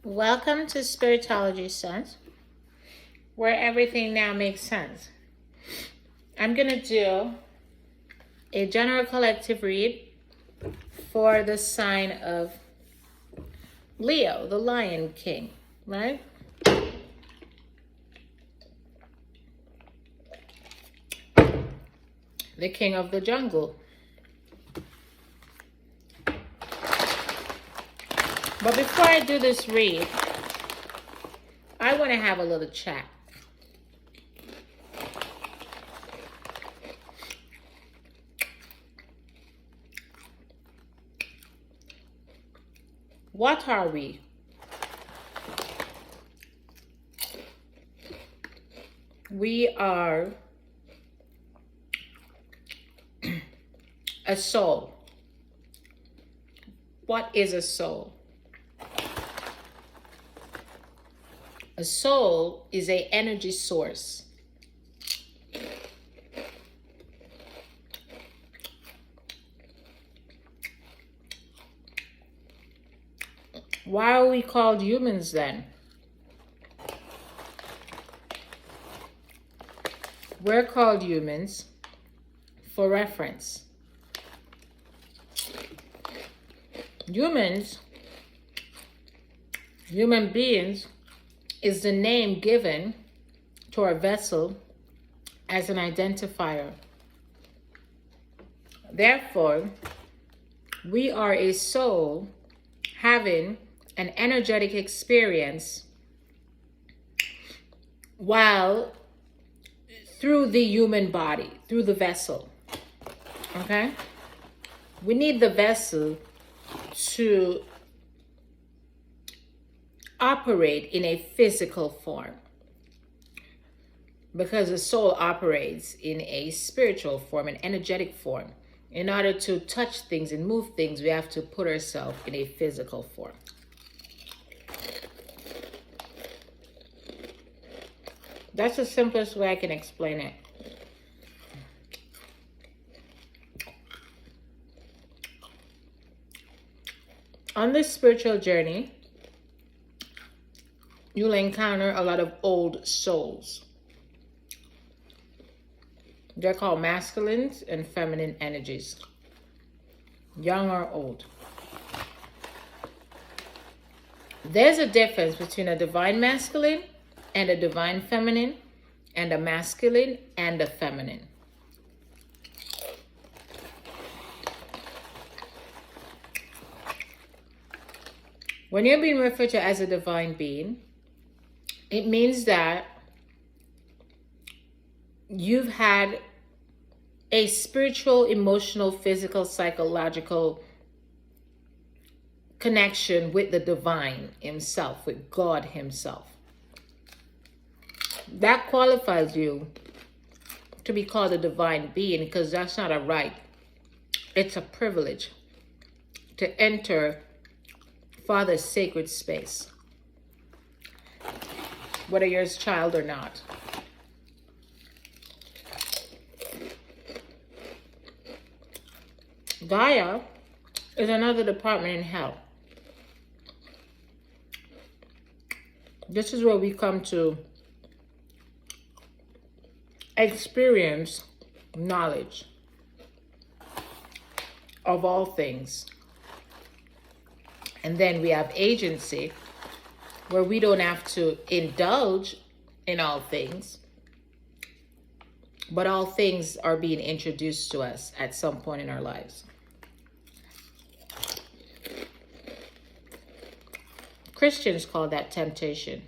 Welcome to Spiritology Sense, where everything now makes sense. I'm going to do a general collective read for the sign of Leo, the Lion King, right? The king of the jungle. But before I do this read, I want to have a little chat. What are we? We are a soul. What is a soul? A soul is an energy source. Why are we called humans then? We're called humans for reference. Humans, human beings, is the name given to our vessel as an identifier. Therefore, we are a soul having an energetic experience while through the human body, through the vessel. Okay? We need the vessel to operate in a physical form, because the soul operates in a spiritual form, an energetic form. In order to touch things and move things, we have to put ourselves in a physical form. That's the simplest way I can explain it. On this spiritual journey, you'll encounter a lot of old souls. They're called masculine and feminine energies, young or old. There's a difference between a divine masculine and a divine feminine, and a masculine and a feminine. When you're being referred to as a divine being, it means that you've had a spiritual, emotional, physical, psychological connection with the divine himself, with God himself. That qualifies you to be called a divine being, because that's not a right. It's a privilege to enter Father's sacred space, whether you're his child or not. Gaia is another department in hell. This is where we come to experience knowledge of all things. And then we have agency, where we don't have to indulge in all things, but all things are being introduced to us at some point in our lives. Christians call that temptation.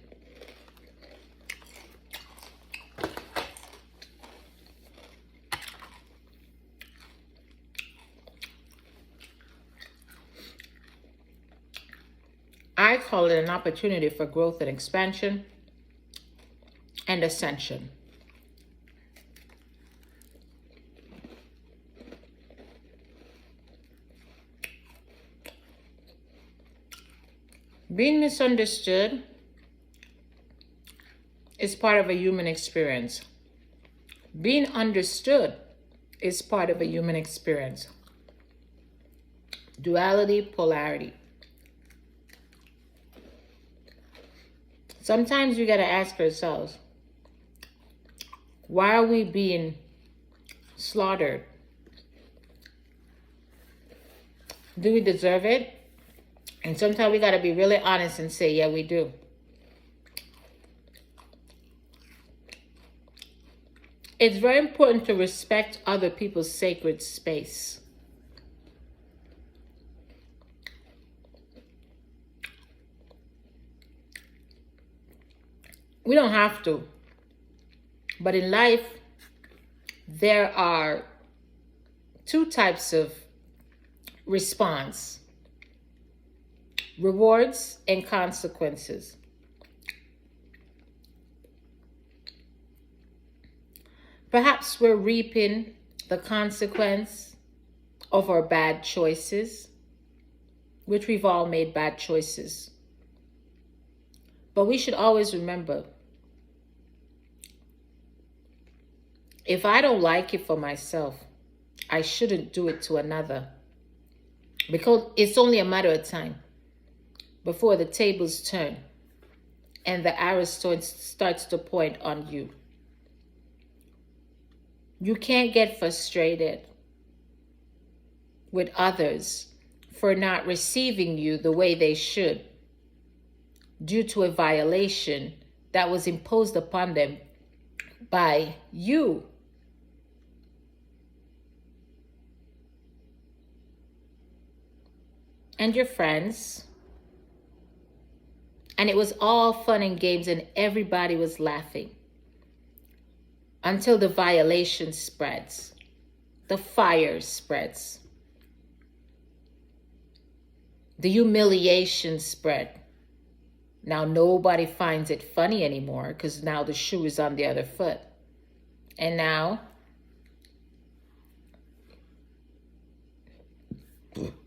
I call it an opportunity for growth and expansion and ascension. Being misunderstood is part of a human experience. Being understood is part of a human experience. Duality, polarity. Sometimes we got to ask ourselves, why are we being slaughtered? Do we deserve it? And sometimes we got to be really honest and say, yeah, we do. It's very important to respect other people's sacred space. We don't have to. But in life, there are two types of response: rewards and consequences. Perhaps we're reaping the consequence of our bad choices, which we've all made bad choices. But we should always remember, if I don't like it for myself, I shouldn't do it to another. Because it's only a matter of time before the tables turn and the arrow starts to point on you. You can't get frustrated with others for not receiving you the way they should due to a violation that was imposed upon them by you. And your friends. And it was all fun and games and everybody was laughing until the violation spreads, the fire spreads, the humiliation spread. Now nobody finds it funny anymore because now the shoe is on the other foot. And now,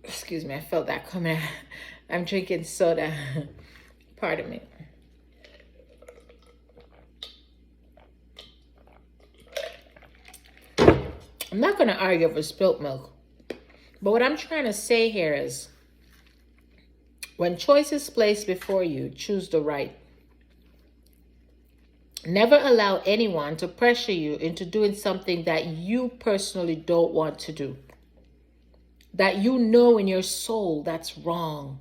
excuse me, I felt that coming out. I'm drinking soda. Pardon me. I'm not going to argue over spilt milk. But what I'm trying to say here is, when choice is placed before you, choose the right. Never allow anyone to pressure you into doing something that you personally don't want to do. That you know in your soul that's wrong.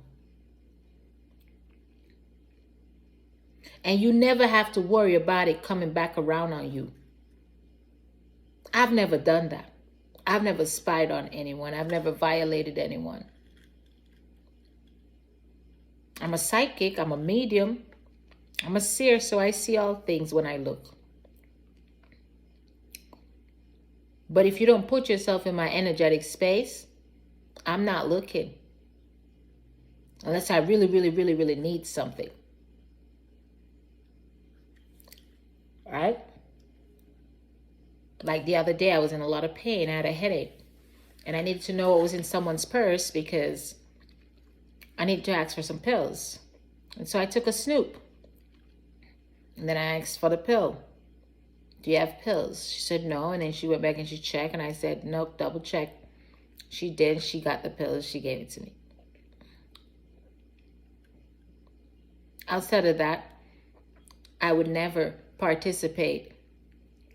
And you never have to worry about it coming back around on you. I've never done that. I've never spied on anyone. I've never violated anyone. I'm a psychic. I'm a medium. I'm a seer, so I see all things when I look. But if you don't put yourself in my energetic space, I'm not looking. Unless I really, really, really, really need something. Right? Like the other day, I was in a lot of pain. I had a headache. And I needed to know what was in someone's purse because I needed to ask for some pills. And so I took a snoop. And then I asked for the pill. Do you have pills? She said no. And then she went back and she checked. And I said, nope, double check. She did. She got the pills. She gave it to me. Outside of that, I would never participate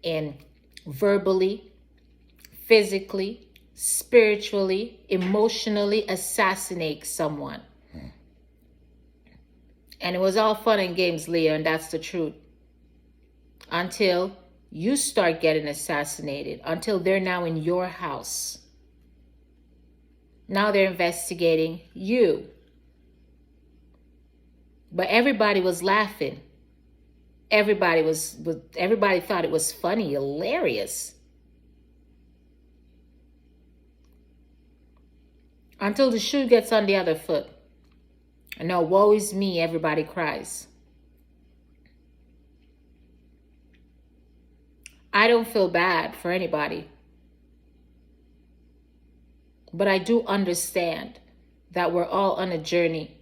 in verbally, physically, spiritually, emotionally assassinate someone. And it was all fun and games, Leo, and that's the truth. Until you start getting assassinated, until they're now in your house. Now they're investigating you. But everybody was laughing. Everybody thought it was funny, hilarious. Until the shoe gets on the other foot. And now, woe is me, everybody cries. I don't feel bad for anybody. But I do understand that we're all on a journey.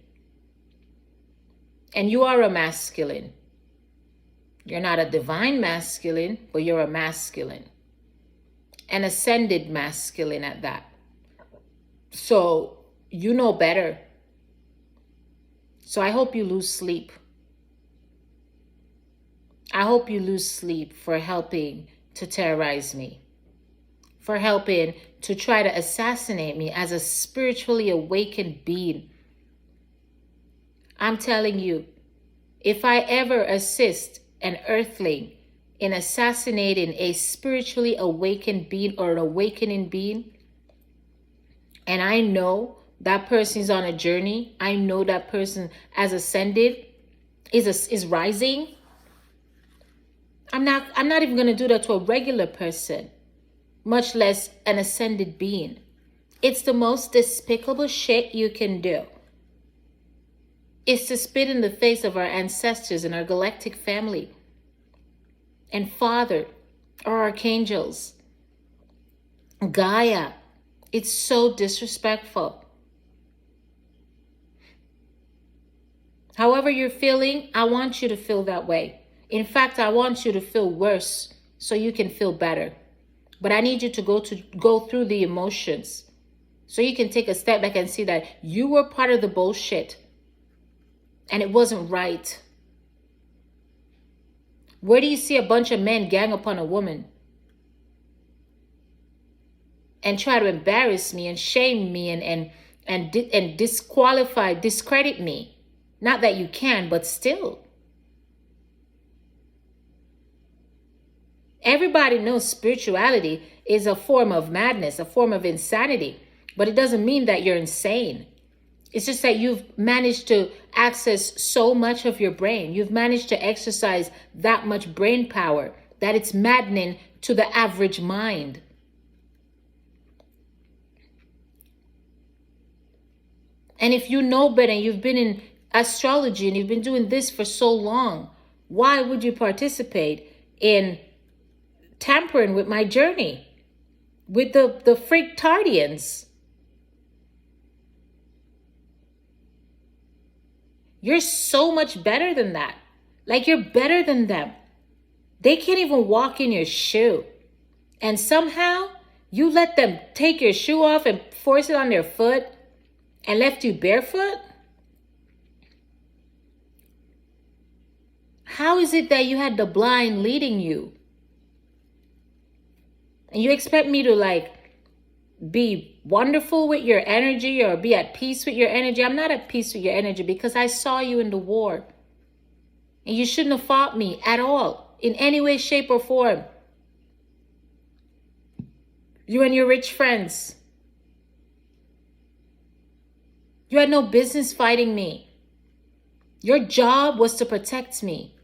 And you are a masculine. You're not a divine masculine, but you're a masculine. An ascended masculine at that. So you know better. So I hope you lose sleep. I hope you lose sleep for helping to terrorize me, for helping to try to assassinate me as a spiritually awakened being. I'm telling you, if I ever assist an earthling in assassinating a spiritually awakened being or an awakening being, and I know that person is on a journey, I know that person has ascended, is rising, I'm not even going to do that to a regular person, much less an ascended being. It's the most despicable shit you can do. It's to spit in the face of our ancestors and our galactic family and Father, our archangels, Gaia. It's so disrespectful. However you're feeling, I want you to feel that way. In fact, I want you to feel worse so you can feel better. But I need you to go through the emotions so you can take a step back and see that you were part of the bullshit and it wasn't right. Where do you see a bunch of men gang upon a woman and try to embarrass me and shame me and disqualify, discredit me? Not that you can, but still. Everybody knows spirituality is a form of madness, a form of insanity, but it doesn't mean that you're insane. It's just that you've managed to access so much of your brain. You've managed to exercise that much brain power that it's maddening to the average mind. And if you know better and you've been in astrology and you've been doing this for so long, why would you participate in tampering with my journey, with the freak Tardians? You're so much better than that. Like, you're better than them. They can't even walk in your shoe. And somehow you let them take your shoe off and force it on their foot and left you barefoot? How is it that you had the blind leading you? And you expect me to like be wonderful with your energy or be at peace with your energy? I'm not at peace with your energy because I saw you in the war. And you shouldn't have fought me at all, in any way, shape, or form. You and your rich friends. You had no business fighting me. Your job was to protect me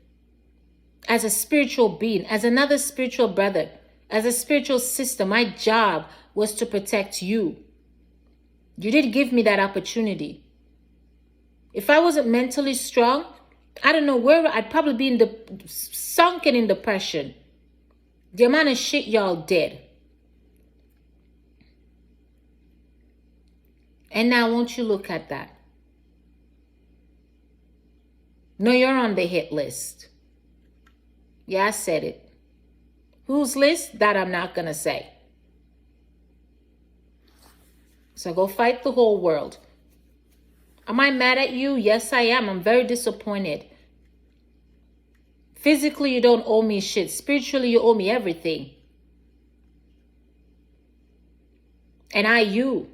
as a spiritual being, as another spiritual brother, as a spiritual sister. My job was to protect you. You didn't give me that opportunity. If I wasn't mentally strong, I don't know where I'd probably be sunken in depression. The amount of shit y'all did. And now won't you look at that? No, you're on the hit list. Yeah, I said it. Whose list? That I'm not going to say. So go fight the whole world. Am I mad at you? Yes, I am. I'm very disappointed. Physically, you don't owe me shit. Spiritually, you owe me everything. And you.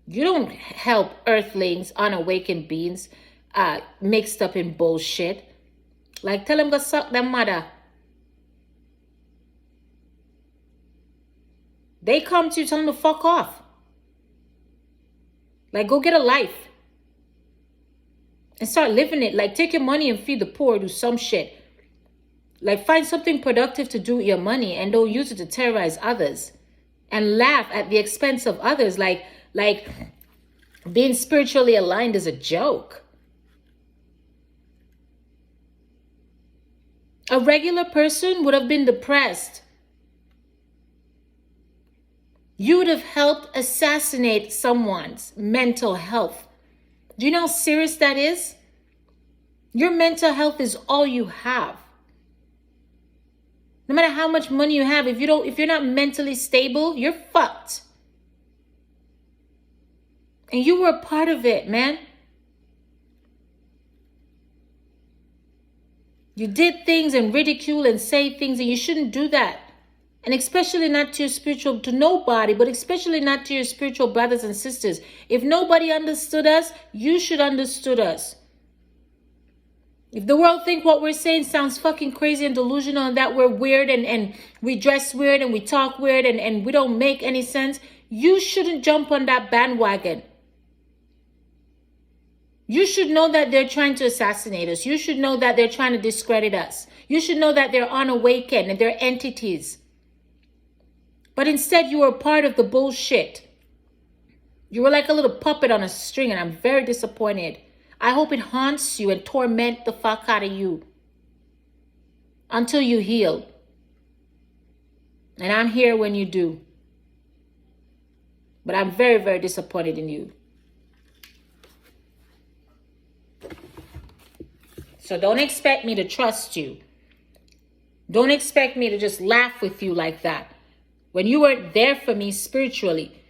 You don't help earthlings, unawakened beings, mixed up in bullshit. Like, tell them go suck their mother. They come to you, tell them to fuck off. Like, go get a life. And start living it. Like, take your money and feed the poor, do some shit. Like, find something productive to do with your money and don't use it to terrorize others. And laugh at the expense of others. Like being spiritually aligned is a joke. A regular person would have been depressed. You would have helped assassinate someone's mental health. Do you know how serious that is? Your mental health is all you have. No matter how much money you have, if you're not mentally stable, you're fucked. And you were a part of it, man. You did things and ridicule and say things, and you shouldn't do that. And especially not to your spiritual, to nobody, but especially not to your spiritual brothers and sisters. If nobody understood us, you should understood us. If the world think what we're saying sounds fucking crazy and delusional and that we're weird and we dress weird and we talk weird and we don't make any sense, you shouldn't jump on that bandwagon. You should know that they're trying to assassinate us. You should know that they're trying to discredit us. You should know that they're unawakened and they're entities. But instead, you were part of the bullshit. You were like a little puppet on a string, and I'm very disappointed. I hope it haunts you and torment the fuck out of you until you heal. And I'm here when you do. But I'm very, very disappointed in you. So don't expect me to trust you. Don't expect me to just laugh with you like that when you weren't there for me spiritually.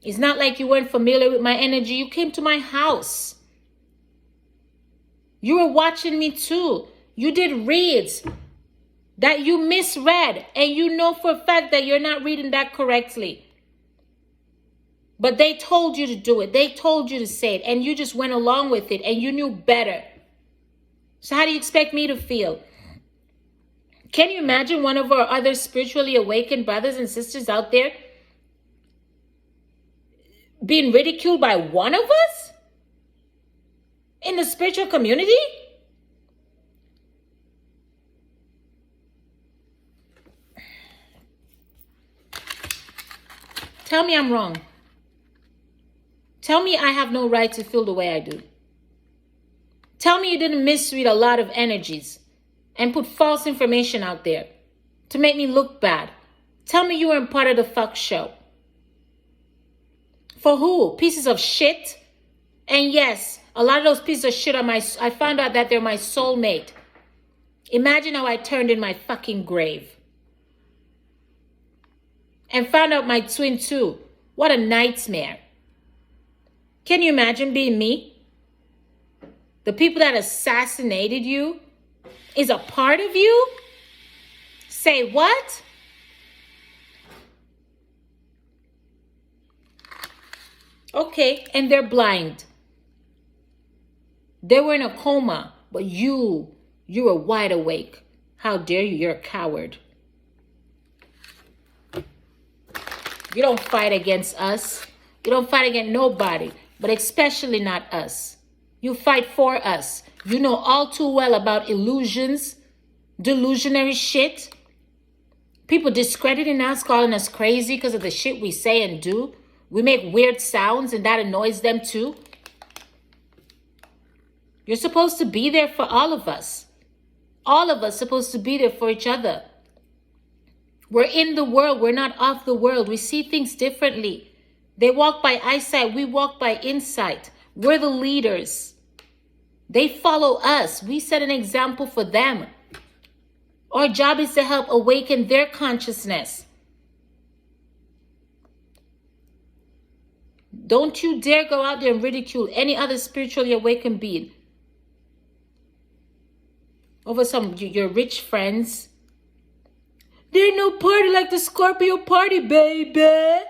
It's not like you weren't familiar with my energy. You came to my house. You were watching me too. You did reads that you misread, and you know for a fact that you're not reading that correctly. But they told you to do it. They told you to say it. And you just went along with it. And you knew better. So how do you expect me to feel? Can you imagine one of our other spiritually awakened brothers and sisters out there being ridiculed by one of us in the spiritual community? Tell me I'm wrong. Tell me I have no right to feel the way I do. Tell me you didn't misread a lot of energies and put false information out there to make me look bad. Tell me you weren't part of the fuck show. For who? Pieces of shit? And yes, a lot of those pieces of shit are I found out that they're my soulmate. Imagine how I turned in my fucking grave. And found out my twin too. What a nightmare. Can you imagine being me? The people that assassinated you is a part of you? Say what? Okay, and they're blind. They were in a coma, but you were wide awake. How dare you? You're a coward. You don't fight against us. You don't fight against nobody, but especially not us. You fight for us. You know all too well about illusions, delusionary shit. People discrediting us, calling us crazy because of the shit we say and do. We make weird sounds and that annoys them too. You're supposed to be there for all of us. All of us supposed to be there for each other. We're in the world. We're not of the world. We see things differently. They walk by eyesight. We walk by insight. We're the leaders. They follow us. We set an example for them. Our job is to help awaken their consciousness. Don't you dare go out there and ridicule any other spiritually awakened being over some your rich friends. There ain't no party like the Scorpio party, baby.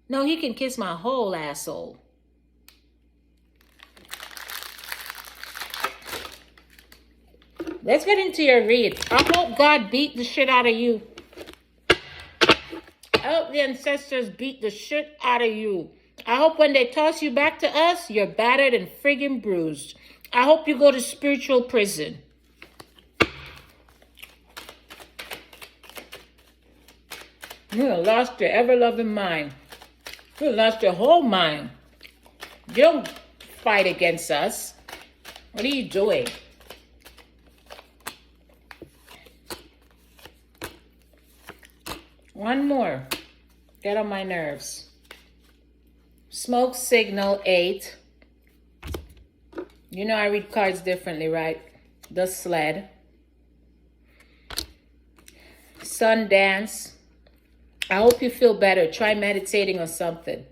No, he can kiss my whole asshole. Let's get into your read. I hope God beat the shit out of you. I hope the ancestors beat the shit out of you. I hope when they toss you back to us, you're battered and friggin' bruised. I hope you go to spiritual prison. You have lost your ever-loving mind. You lost your whole mind. You don't fight against us. What are you doing? One more. Get on my nerves. Smoke signal 8. You know I read cards differently, right? The sled. Sundance. I hope you feel better. Try meditating or something.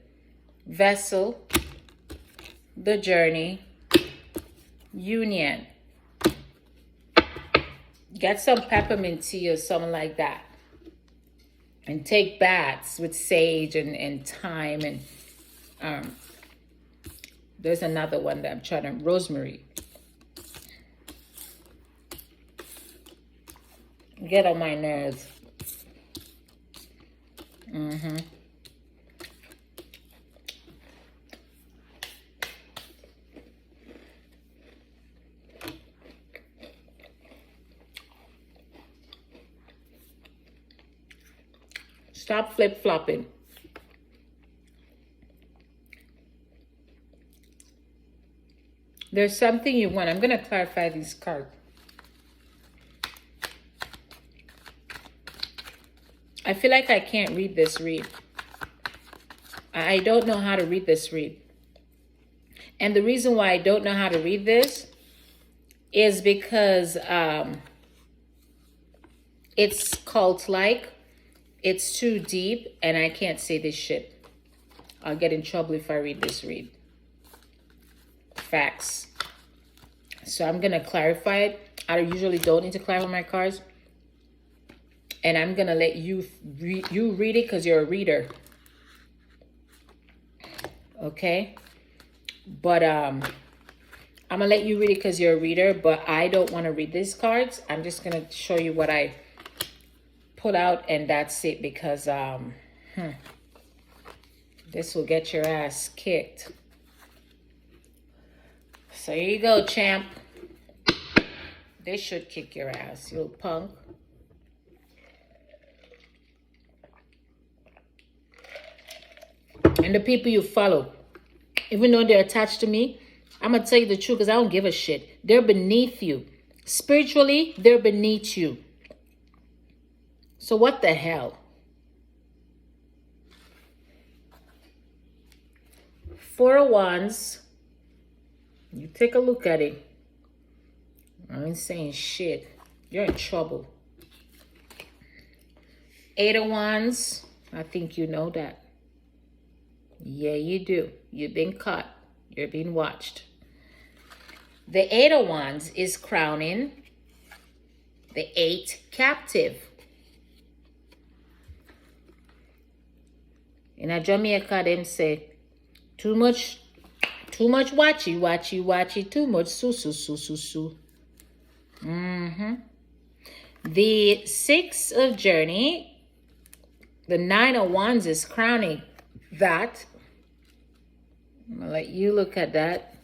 Vessel. the journey, union. Get some peppermint tea or something like that. And take baths with sage and thyme. And there's another one that I'm trying to, rosemary. Get on my nerves. Stop flip-flopping. There's something you want. I'm going to clarify these cards. I feel like I can't read this read. I don't know how to read this read. And the reason why I don't know how to read this is because it's cult-like. It's too deep, and I can't say this shit. I'll get in trouble if I read this read. Facts. So I'm going to clarify it. I usually don't need to clarify my cards. And I'm going to let you read it because you're a reader. Okay? But I'm going to let you read it because you're a reader, but I don't want to read these cards. I'm just going to show you what I put out, and that's it, because this will get your ass kicked. So here you go, champ. They should kick your ass, you little punk. And the people you follow, even though they're attached to me, I'm going to tell you the truth because I don't give a shit. They're beneath you. Spiritually, they're beneath you. So what the hell? Four of Wands. You take a look at it. I ain't saying shit. You're in trouble. Eight of Wands. I think you know that. Yeah, you do. You've been caught. You're being watched. The Eight of Wands is crowning the 8th captive. In Jamaica, them say, too much watchy, watchy, watchy, too much su, su, su, su, su. The 6 of Journey, the 9 of Wands is crowning that. I'm going to let you look at that.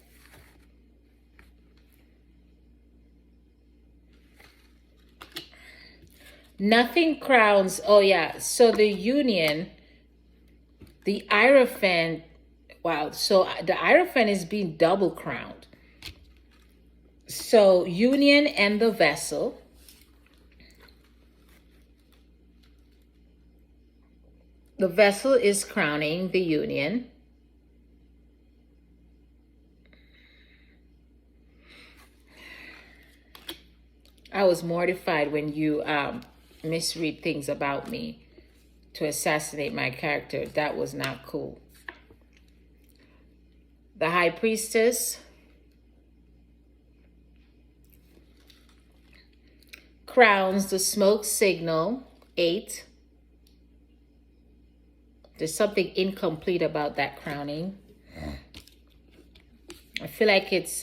Nothing crowns. Oh, yeah. So the union, the Hierophant. Wow. So the Hierophant is being double crowned. So union and the vessel. The vessel is crowning the union. I was mortified when you misread things about me to assassinate my character. That was not cool. The High Priestess crowns the smoke signal, 8. There's something incomplete about that crowning. I feel like it's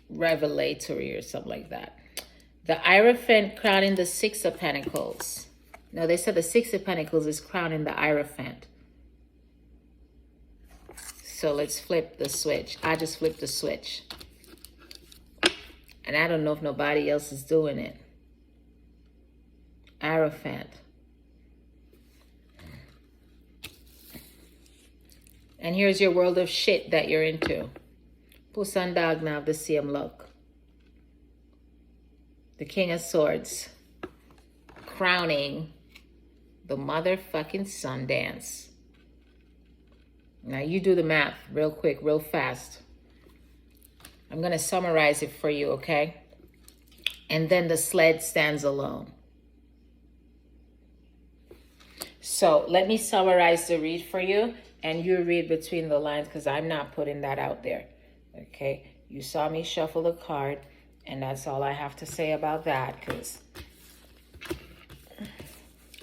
revelatory or something like that. The Hierophant crowning the 6 of Pentacles. No, they said the 6 of Pentacles is crowning the Hierophant. So let's flip the switch. I just flipped the switch. And I don't know if nobody else is doing it. Hierophant. And here's your world of shit that you're into. Pusandag now of the same luck. The King of Swords. Crowning the motherfucking Sundance. Now you do the math real quick, real fast. I'm going to summarize it for you, okay? And then the sled stands alone. So let me summarize the read for you. And you read between the lines because I'm not putting that out there. Okay? You saw me shuffle a card, and that's all I have to say about that, because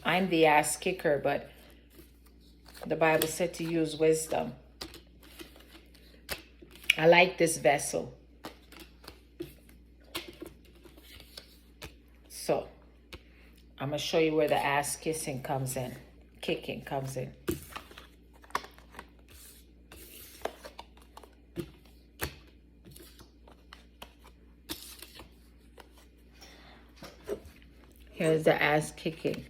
I'm the ass kicker, but the Bible said to use wisdom. I like this vessel. So, I'm going to show you where the ass kissing comes in. Kicking comes in. Here's the ass kicking.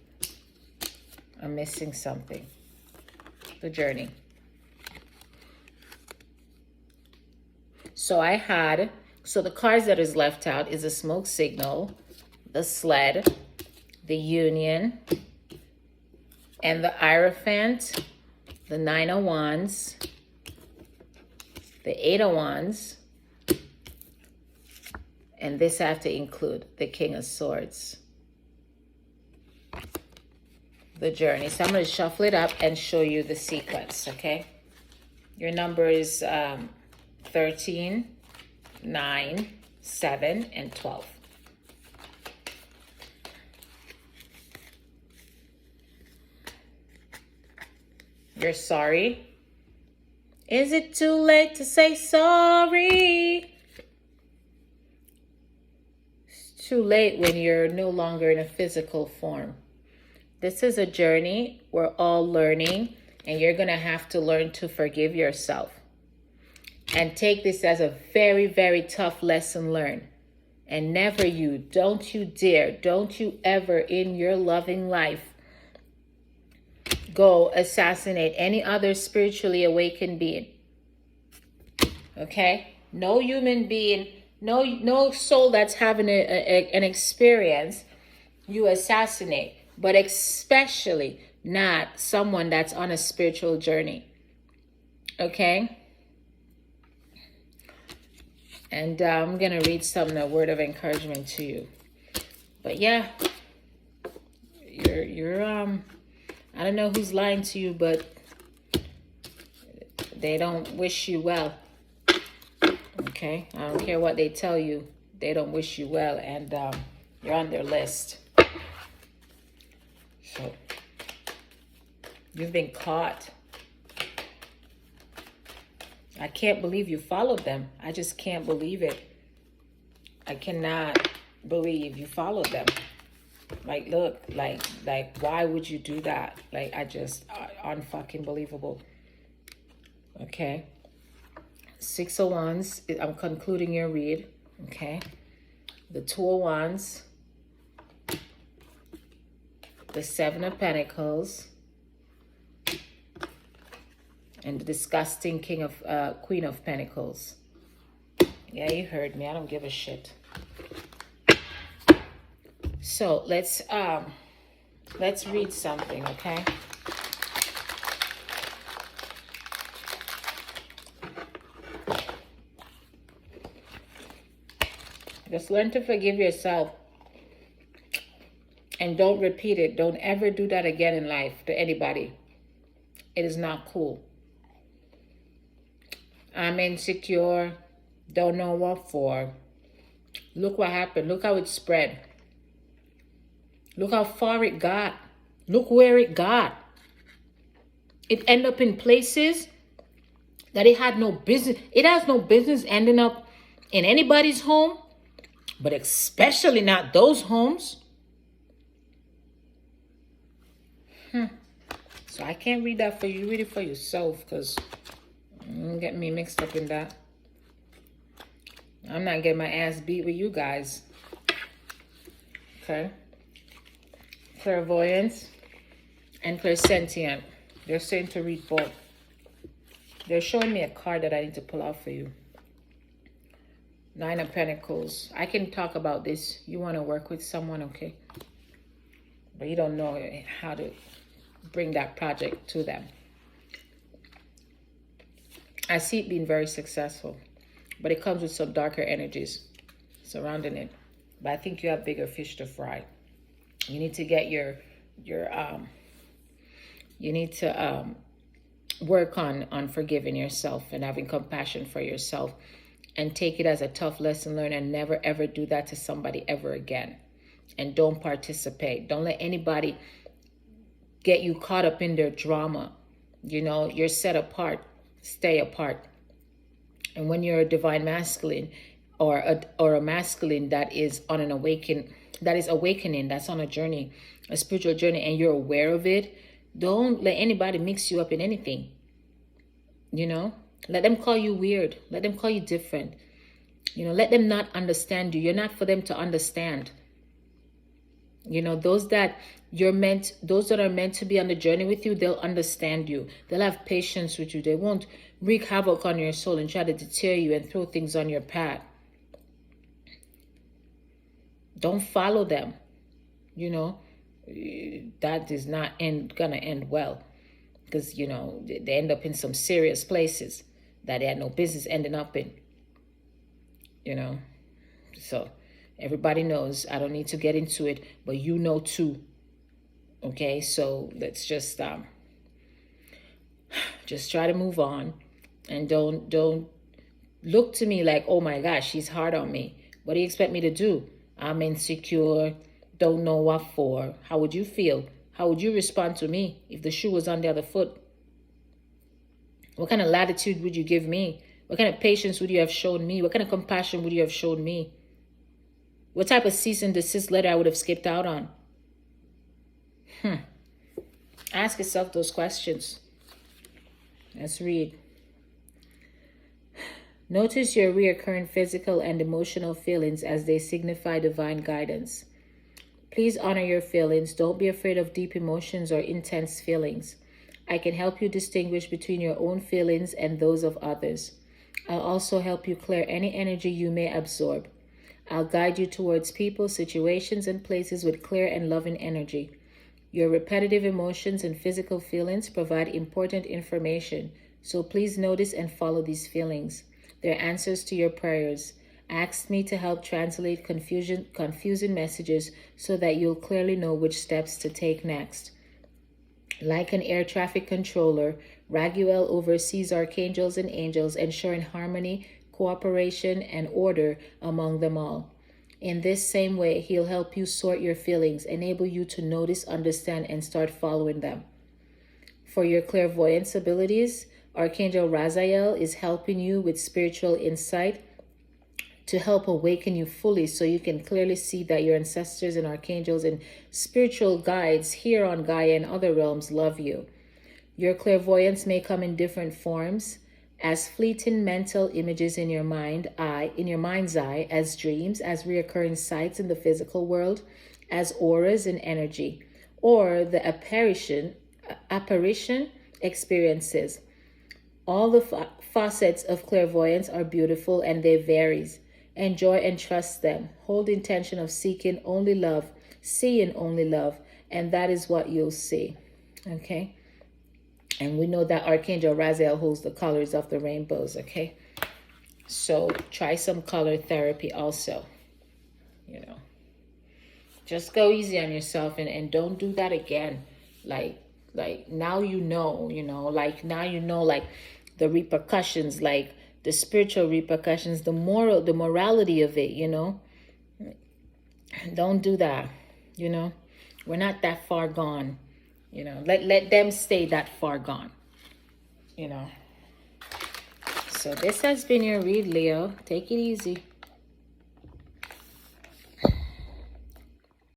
I'm missing something. The journey. So the cards that is left out is the smoke signal, the sled, the union, and the Hierophant, the 9 of Wands, the 8 of Wands, and this I have to include the King of Swords. The journey. So I'm going to shuffle it up and show you the sequence, okay? Your number is 13, 9, 7, and 12. You're sorry. Is it too late to say sorry? It's too late when you're no longer in a physical form. This is a journey. We're all learning, and you're going to have to learn to forgive yourself. And take this as a very, very tough lesson learned. And don't you dare, don't you ever in your loving life go assassinate any other spiritually awakened being. Okay? No human being, no soul that's having an experience, you assassinate. But especially not someone that's on a spiritual journey. Okay? And I'm going to read a word of encouragement to you. But yeah, you're I don't know who's lying to you, but they don't wish you well. Okay? I don't care what they tell you. They don't wish you well, and you're on their list. So, you've been caught. I can't believe you followed them. I just can't believe it. I cannot believe you followed them. Like, look, like, why would you do that? Like, unfucking believable. Okay. 6 of Wands, I'm concluding your read. Okay. The 2 of Wands. The 7 of Pentacles. And the disgusting Queen of Pentacles. Yeah, you heard me. I don't give a shit. So let's read something, okay? Just learn to forgive yourself. And don't repeat it. Don't ever do that again in life to anybody. It is not cool. I'm insecure. Don't know what for. Look what happened. Look how it spread. Look how far it got. Look where it got. It ended up in places that it had no business. It has no business ending up in anybody's home, but especially not those homes. So I can't read that for you. Read it for yourself, because don't get me mixed up in that. I'm not getting my ass beat with you guys. Okay. Clairvoyance and clairsentient. They're saying to read both. They're showing me a card that I need to pull out for you. 9 of Pentacles. I can talk about this. You want to work with someone, okay? But you don't know how to bring that project to them. I see it being very successful, but it comes with some darker energies surrounding it. But I think you have bigger fish to fry. You need to get work on forgiving yourself and having compassion for yourself, and take it as a tough lesson learned, and never ever do that to somebody ever again. And don't participate. Don't let anybody get you caught up in their drama. You know, you're set apart. Stay apart. And when you're a divine masculine, or a masculine that is on an awakening, that's on a journey, a spiritual journey, and you're aware of it, don't let anybody mix you up in anything. You know, let them call you weird. Let them call you different. You know, let them not understand you. You're not for them to understand. You know, those that are meant to be on the journey with you, they'll understand you. They'll have patience with you. They won't wreak havoc on your soul and try to deter you and throw things on your path. Don't follow them. You know, that is not gonna end well, because, you know, they end up in some serious places that they had no business ending up in. You know, so everybody knows. I don't need to get into it, but you know too. Okay, so let's just try to move on, and don't look to me like, oh my gosh, she's hard on me. What do you expect me to do? I'm insecure, don't know what for. How would you feel? How would you respond to me if the shoe was on the other foot? What kind of latitude would you give me? What kind of patience would you have shown me? What kind of compassion would you have shown me? What type of cease and desist letter I would have skipped out on? Ask yourself those questions. Let's read. Notice your reoccurring physical and emotional feelings as they signify divine guidance. Please honor your feelings. Don't be afraid of deep emotions or intense feelings. I can help you distinguish between your own feelings and those of others. I'll also help you clear any energy you may absorb. I'll guide you towards people, situations, and places with clear and loving energy. Your repetitive emotions and physical feelings provide important information, so please notice and follow these feelings. They're answers to your prayers. Ask me to help translate confusing messages so that you'll clearly know which steps to take next. Like an air traffic controller, Raguel oversees archangels and angels, ensuring harmony, cooperation, and order among them all. In this same way, he'll help you sort your feelings, enable you to notice, understand, and start following them. For your clairvoyance abilities, Archangel Raziel is helping you with spiritual insight to help awaken you fully so you can clearly see that your ancestors and archangels and spiritual guides here on Gaia and other realms love you. Your clairvoyance may come in different forms, as fleeting mental images in your mind's eye, as dreams, as reoccurring sights in the physical world, as auras and energy, or the apparition experiences. All the facets of clairvoyance are beautiful, and they vary. Enjoy and trust them. Hold the intention of seeking only love, seeing only love, and that is what you'll see. Okay? And we know that Archangel Raziel holds the colors of the rainbows. Okay? So try some color therapy also. You know, just go easy on yourself, and don't do that again. Like now you know, like now you know, like the repercussions, like the spiritual repercussions, the morality of it, Don't do that, We're not that far gone, Let them stay that far gone, So this has been your read, Leo. Take it easy.